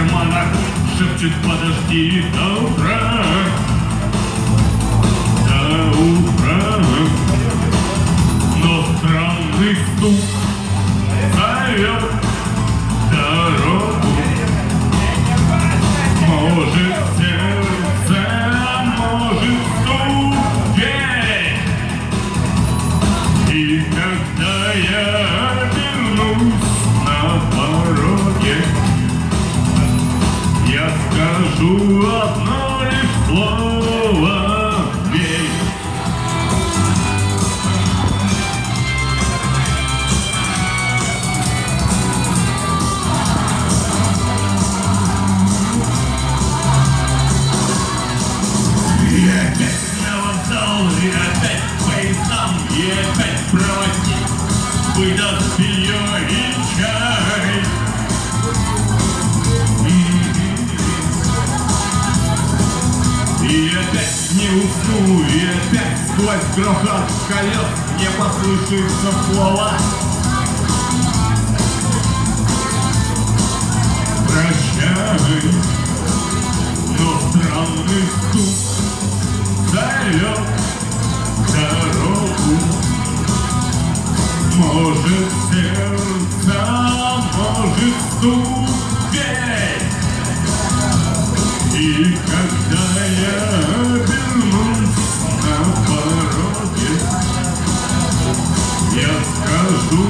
карманах шепчет: подожди до утра. До утра. Но странный стук зовет дорогу. Может сердце, может ступень. И когда я обернусь на пороге, я скажу одно лишь слово: бей. И опять на вокзал, и опять поездам, и опять проводник выдаст ее и чай. И опять не усну, и опять сквозь грохот колес не послышится слова: прощай. Но странный стук зовет дорогу. Может сердце, может ступень. И когда я обернусь на пороге, я скажу